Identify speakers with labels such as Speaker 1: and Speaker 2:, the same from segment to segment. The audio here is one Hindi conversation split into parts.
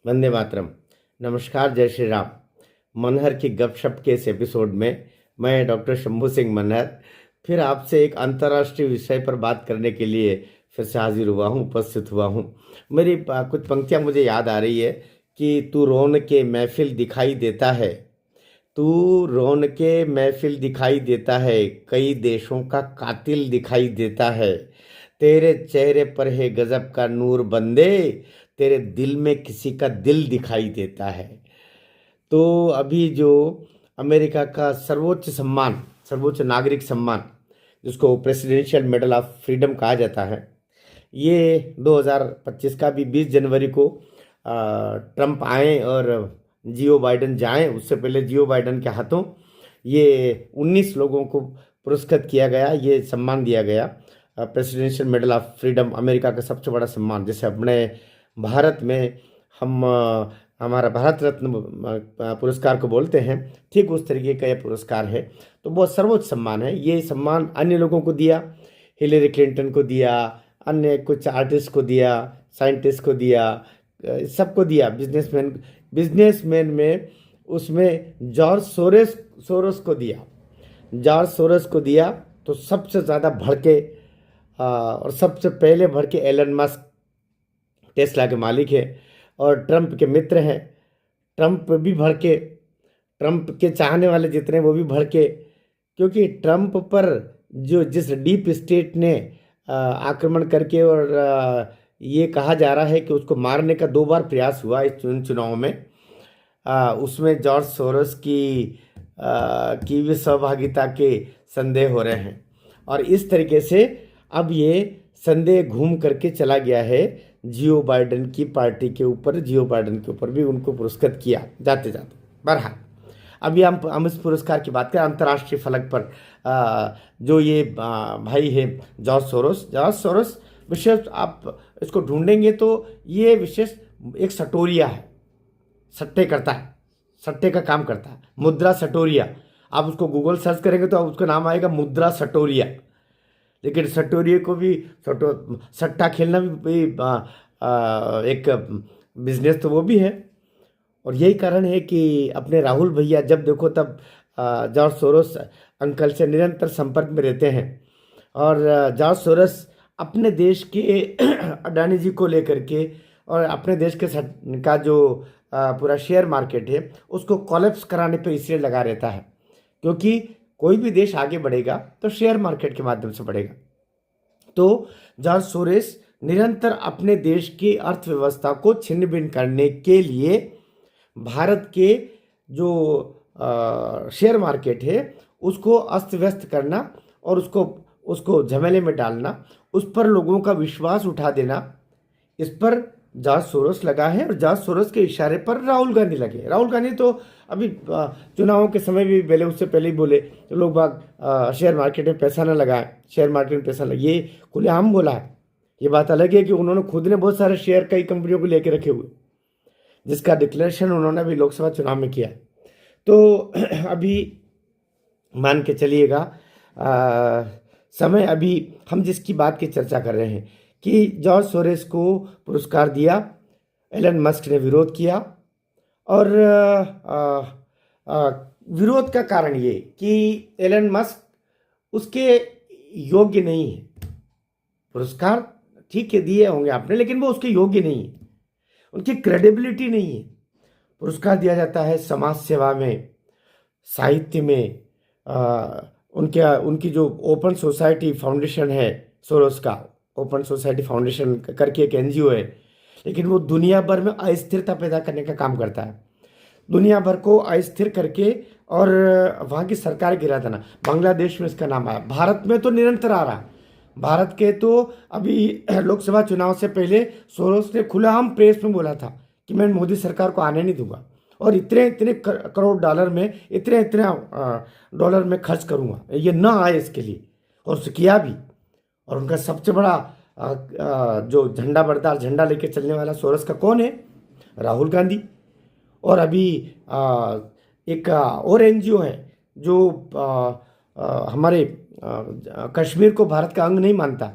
Speaker 1: वंदे मातरम। नमस्कार, जय श्री राम। मनहर की गपशप के इस एपिसोड में मैं डॉक्टर शंभू सिंह मनहर फिर आपसे एक अंतर्राष्ट्रीय विषय पर बात करने के लिए फिर से हाजिर हुआ हूँ, उपस्थित हुआ हूँ। मेरी कुछ पंक्तियाँ मुझे याद आ रही है कि तू रौन के महफिल दिखाई देता है, तू रौन के महफिल दिखाई देता है, कई देशों का कातिल दिखाई देता है, तेरे चेहरे पर है गजब का नूर बंदे, तेरे दिल में किसी का दिल दिखाई देता है। तो अभी जो अमेरिका का सर्वोच्च सम्मान, सर्वोच्च नागरिक सम्मान, जिसको प्रेसिडेंशियल मेडल ऑफ फ्रीडम कहा जाता है, ये 2025 का भी 20 जनवरी को ट्रंप आए और जियो बाइडन जाएं, उससे पहले जियो बाइडन के हाथों ये 19 लोगों को पुरस्कृत किया गया, ये सम्मान दिया गया। Presidential medal of freedom America का सबसे बड़ा सम्मान, जैसे अपने भारत में हम हमारा भारत रत्न पुरस्कार को बोलते हैं, ठीक उस तरीके का यह पुरस्कार है। तो बहुत सर्वोच्च सम्मान है। ये सम्मान अन्य लोगों को दिया, हिलेरी क्लिंटन को दिया, अन्य कुछ आर्टिस्ट को दिया, साइंटिस्ट को दिया, सबको दिया। बिजनेसमैन में उसमें जॉर्ज सोरोस को दिया, जॉर्ज सोरोस को दिया। तो सबसे ज़्यादा भड़के और सबसे पहले भड़के एलन मस्क, टेस्ला के मालिक हैं और ट्रंप के मित्र हैं। ट्रंप भी भड़के, ट्रंप के चाहने वाले जितने वो भी भड़के, क्योंकि ट्रंप पर जिस डीप स्टेट ने आक्रमण करके और ये कहा जा रहा है कि उसको मारने का 2 बार प्रयास हुआ इस चुनाव में, उसमें जॉर्ज सोरोस की भी सहभागिता के संदेह हो रहे हैं। और इस तरीके से अब ये संदेह घूम करके चला गया है जियो बाइडन की पार्टी के ऊपर, जियो बाइडन के ऊपर भी उनको पुरस्कृत किया जाते जाते। बहरहाल अभी हम इस पुरस्कार की बात करें अंतर्राष्ट्रीय फलक पर। जो ये भाई है जॉर्ज सोरोस विशेष आप इसको ढूंढेंगे तो ये विशेष एक सटोरिया है, सट्टे करता है, सट्टे का काम करता है, मुद्रा सटोरिया। आप उसको गूगल सर्च करेंगे तो उसका नाम आएगा मुद्रा सटोरिया। लेकिन सटोरिया को भी सट्टा खेलना भी एक बिजनेस तो वो भी है। और यही कारण है कि अपने राहुल भैया जब देखो तब जॉर्ज सोरोस अंकल से निरंतर संपर्क में रहते हैं। और जॉर्ज सोरोस अपने देश के अडानी जी को लेकर के और अपने देश के का जो पूरा शेयर मार्केट है उसको कोलैप्स कराने पे इसलिए लगा रहता है, क्योंकि कोई भी देश आगे बढ़ेगा तो शेयर मार्केट के माध्यम से बढ़ेगा। तो जॉर्ज सोरोस निरंतर अपने देश की अर्थव्यवस्था को छिन्न भिन्न करने के लिए भारत के जो शेयर मार्केट है उसको अस्त व्यस्त करना और उसको झमेले में डालना, उस पर लोगों का विश्वास उठा देना, इस पर जॉर्ज सोरोस लगा है। और जॉर्ज सोरोस के इशारे पर राहुल गांधी लगे। राहुल गांधी तो अभी चुनावों के समय भी पहले, उससे पहले ही बोले तो लोग बाग शेयर मार्केट में पैसा न लगाएं, शेयर मार्केट में पैसा लगे, ये खुलेआम बोला है। ये बात अलग है कि उन्होंने खुद ने बहुत सारे शेयर कई कंपनियों को लेके रखे हुए, जिसका डिक्लेरेशन उन्होंने अभी लोकसभा चुनाव में किया। तो अभी मान के चलिएगा समय, अभी हम जिसकी बात की चर्चा कर रहे हैं कि जॉर्ज सोरोस को पुरस्कार दिया, एलन मस्क ने विरोध किया। और विरोध का कारण ये कि एलन मस्क उसके योग्य नहीं है। पुरस्कार ठीक है दिए होंगे आपने, लेकिन वो उसके योग्य नहीं है, उनकी क्रेडिबिलिटी नहीं है। पुरस्कार दिया जाता है समाज सेवा में, साहित्य में, उनकी जो ओपन सोसाइटी फाउंडेशन है सोरोस का, ओपन सोसाइटी फाउंडेशन करके एक एनजीओ है, लेकिन वो दुनिया भर में अस्थिरता पैदा करने का काम करता है, दुनिया भर को अस्थिर करके और वहाँ की सरकार गिरा देना। बांग्लादेश में इसका नाम आया, भारत में तो निरंतर आ रहा है। भारत के तो अभी लोकसभा चुनाव से पहले सोरोस ने खुलेआम प्रेस में बोला था कि मैं मोदी सरकार को आने नहीं दूंगा और इतने इतने करोड़ डॉलर में, इतने इतने डॉलर में खर्च करूंगा, ये ना आए इसके लिए, और उसने किया भी। और उनका सबसे बड़ा जो झंडा बरदार, झंडा लेके चलने वाला सोरोस का कौन है? राहुल गांधी। और अभी एक और एनजीओ है जो हमारे कश्मीर को भारत का अंग नहीं मानता,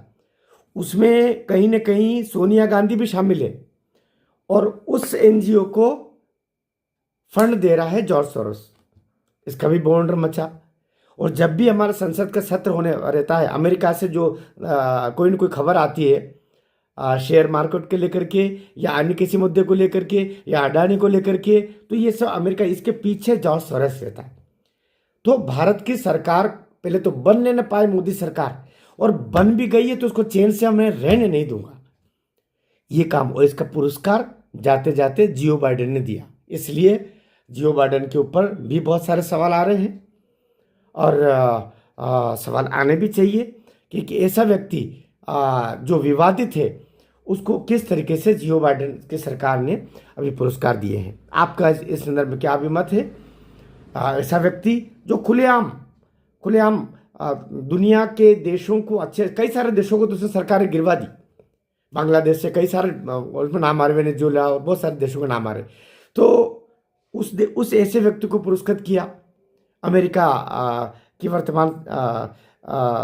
Speaker 1: उसमें कहीं न कहीं सोनिया गांधी भी शामिल है। और उस एनजीओ को फंड दे रहा है जॉर्ज सोरोस। इसका भी बवंडर मचा। और जब भी हमारा संसद का सत्र होने रहता है, अमेरिका से जो कोई न कोई खबर आती है शेयर मार्केट के लेकर के या अन्य किसी मुद्दे को लेकर के या अडानी को लेकर के, तो ये सब अमेरिका, इसके पीछे जॉर्ज सोरोस रहता है। तो भारत की सरकार पहले तो बन लेना पाए मोदी सरकार, और बन भी गई है तो उसको चैन से मैं रहने नहीं दूंगा, ये काम। और इसका पुरस्कार जाते जाते जियो बाइडेन ने दिया। इसलिए जियो बाइडेन के ऊपर भी बहुत सारे सवाल आ रहे हैं, और सवाल आने भी चाहिए कि ऐसा व्यक्ति जो विवादित है उसको किस तरीके से जियो बाइडेन की सरकार ने अभी पुरस्कार दिए हैं। आपका इस संदर्भ में क्या अभिमत है? ऐसा व्यक्ति जो खुलेआम दुनिया के देशों को, अच्छे कई सारे देशों को तो उसने सरकारें गिरवा दी, बांग्लादेश से कई सारे उसमें नाम आ रहे, वेनेजुएला और बहुत सारे देशों के नाम आ रहे, तो उस ऐसे व्यक्ति को पुरस्कृत किया अमेरिका की वर्तमान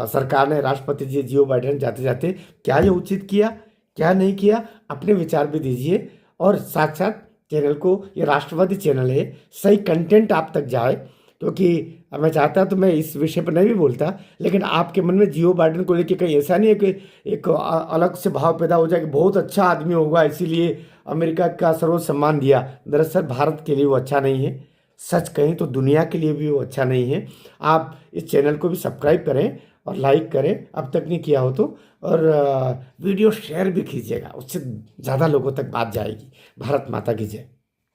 Speaker 1: सरकार ने। राष्ट्रपति जी जियो बाइडेन जाते जाते क्या ये उचित किया, क्या नहीं किया, अपने विचार भी दीजिए। और साथ साथ चैनल को, ये राष्ट्रवादी चैनल है, सही कंटेंट आप तक जाए, क्योंकि मैं चाहता तो मैं इस विषय पर नहीं भी बोलता, लेकिन आपके मन में जियो बाइडेन को लेकर कहीं ऐसा नहीं है कि एक अलग से भाव पैदा हो जाए कि बहुत अच्छा आदमी होगा इसीलिए अमेरिका का सर्वोच्च सम्मान दिया। दरअसल भारत के लिए वो अच्छा नहीं है, सच कहें तो दुनिया के लिए भी वो अच्छा नहीं है। आप इस चैनल को भी सब्सक्राइब करें और लाइक करें, अब तक नहीं किया हो तो, और वीडियो शेयर भी कीजिएगा, उससे ज़्यादा लोगों तक बात जाएगी। भारत माता की जय।